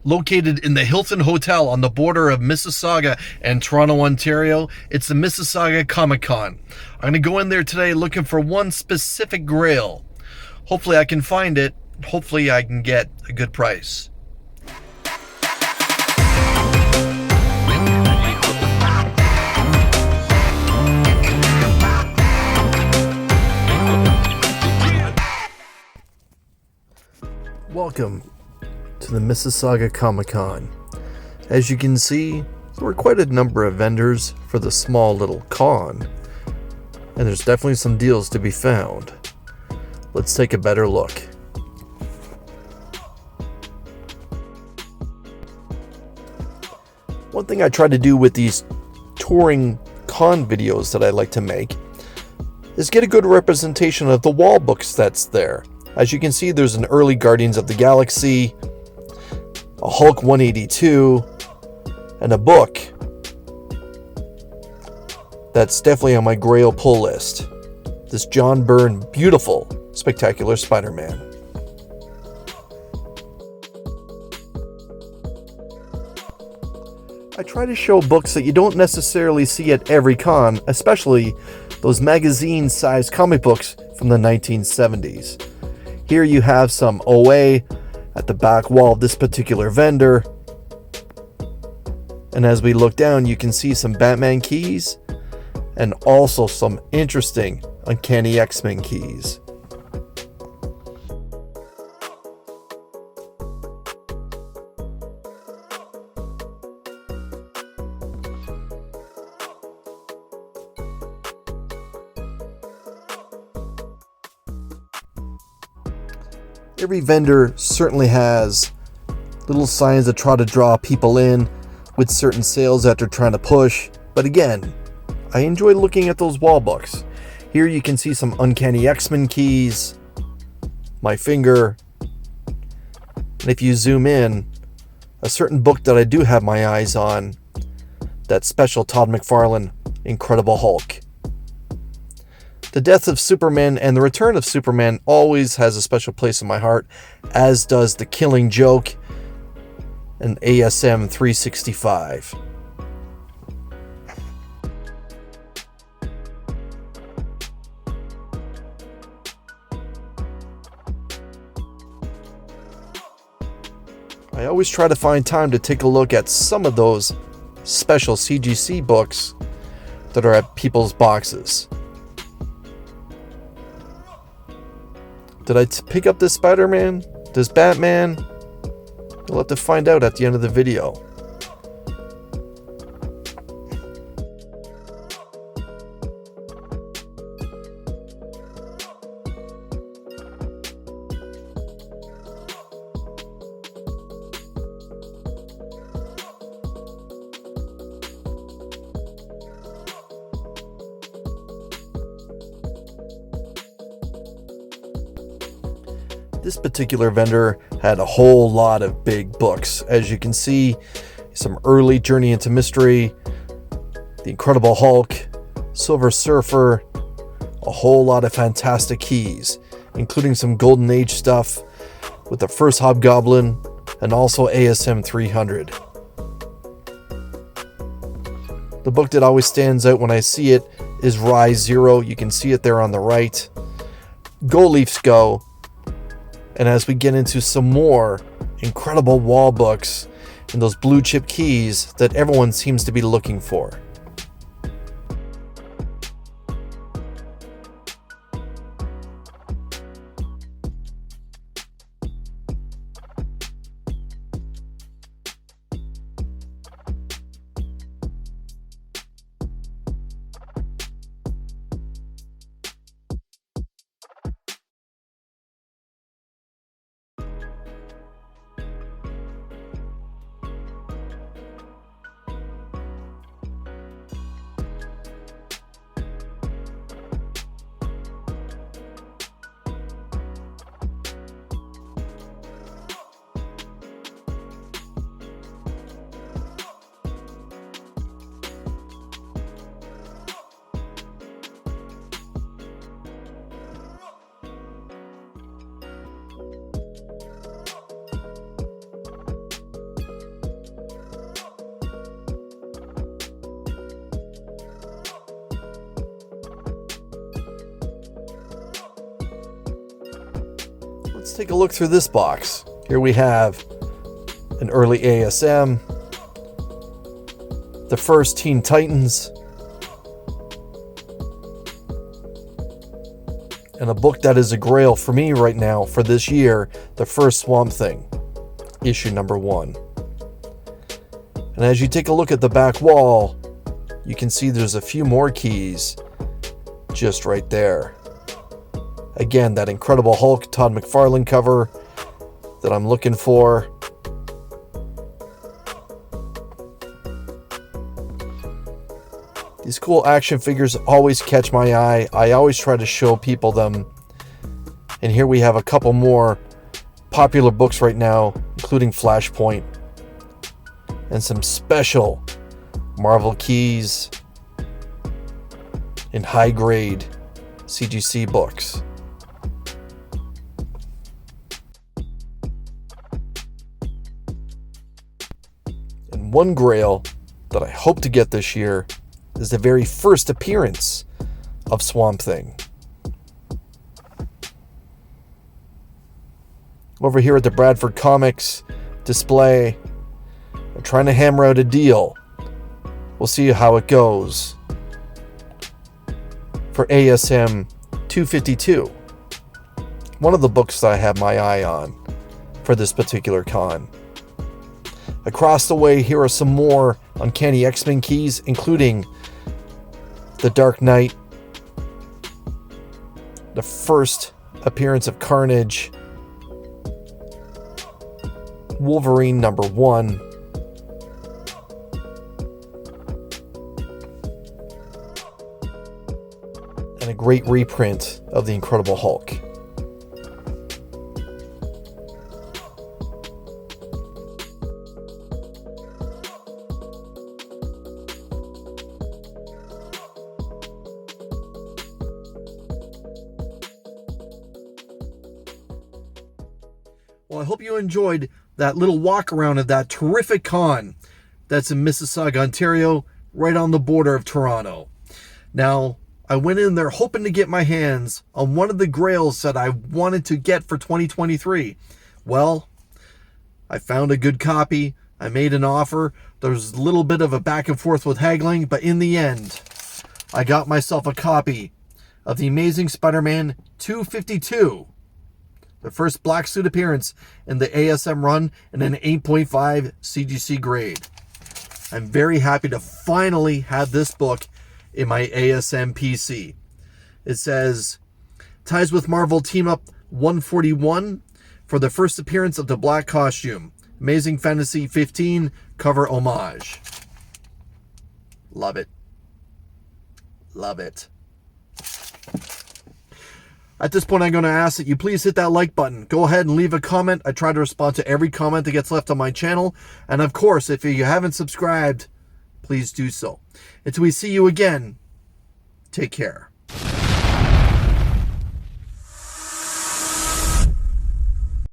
Located in the Hilton Hotel on the border of Mississauga and Toronto, Ontario, it's the Mississauga Comicon. I'm going to go in there today looking for one specific Grail. Hopefully I can find it. Hopefully I can get a good price. Welcome to the Mississauga Comicon. As you can see, there were quite a number of vendors for the small little con, and there's definitely some deals to be found. Let's take a better look. One thing I try to do with these touring con videos that I like to make is get a good representation of the wall books that's there. As you can see, there's an early Guardians of the Galaxy, a Hulk 182, and a book that's definitely on my Grail pull list. This John Byrne beautiful, spectacular Spider-Man. I try to show books that you don't necessarily see at every con, especially those magazine-sized comic books from the 1970s. Here you have some OA at the back wall of this particular vendor. And as we look down, you can see some Batman keys and also some interesting Uncanny X-Men keys. Every vendor certainly has little signs that try to draw people in with certain sales that they're trying to push. But again, I enjoy looking at those wall books. Here you can see some Uncanny X-Men keys, my finger, and if you zoom in, a certain book that I do have my eyes on, that special Todd McFarlane Incredible Hulk. The death of Superman and the return of Superman always has a special place in my heart, as does The Killing Joke and ASM 365. I always try to find time to take a look at some of those special CGC books that are at people's boxes. Did I pick up this Spider-Man? This Batman? You'll have to find out at the end of the video. This particular vendor had a whole lot of big books. As you can see, some early Journey into Mystery, The Incredible Hulk, Silver Surfer, a whole lot of fantastic keys, including some Golden Age stuff with the first Hobgoblin and also ASM 300. The book that always stands out when I see it is Rise Zero. You can see it there on the right. Go Leafs Go. And as we get into some more incredible wall books and those blue chip keys that everyone seems to be looking for. Let's take a look through this box. Here we have an early ASM, the first Teen Titans, and a book that is a grail for me right now for this year, the first Swamp Thing, issue number 1. And as you take a look at the back wall, you can see there's a few more keys just right there. Again, that Incredible Hulk Todd McFarlane cover that I'm looking for. These cool action figures always catch my eye. I always try to show people them. And here we have a couple more popular books right now, including Flashpoint, and some special Marvel keys in high grade CGC books. And one grail that I hope to get this year is the very first appearance of Swamp Thing. Over here at the Bradford Comics display, I'm trying to hammer out a deal. We'll see how it goes for ASM 252. One of the books that I have my eye on for this particular con. Across the way, here are some more Uncanny X-Men keys, including The Dark Knight, the first appearance of Carnage, Wolverine number 1, and a great reprint of The Incredible Hulk. Well, I hope you enjoyed that little walk around of that terrific con that's in Mississauga, Ontario, right on the border of Toronto. Now, I went in there hoping to get my hands on one of the grails that I wanted to get for 2023. Well, I found a good copy. I made an offer. There was a little bit of a back and forth with haggling, but in the end, I got myself a copy of The Amazing Spider-Man 252. The first black suit appearance in the ASM run in an 8.5 CGC grade. I'm very happy to finally have this book in my ASM PC. It says, ties with Marvel Team Up 141 for the first appearance of the black costume. Amazing Fantasy 15 cover homage. Love it. Love it. At this point, I'm going to ask that you please hit that like button. Go ahead and leave a comment. I try to respond to every comment that gets left on my channel. And of course, if you haven't subscribed, please do so. Until we see you again, take care.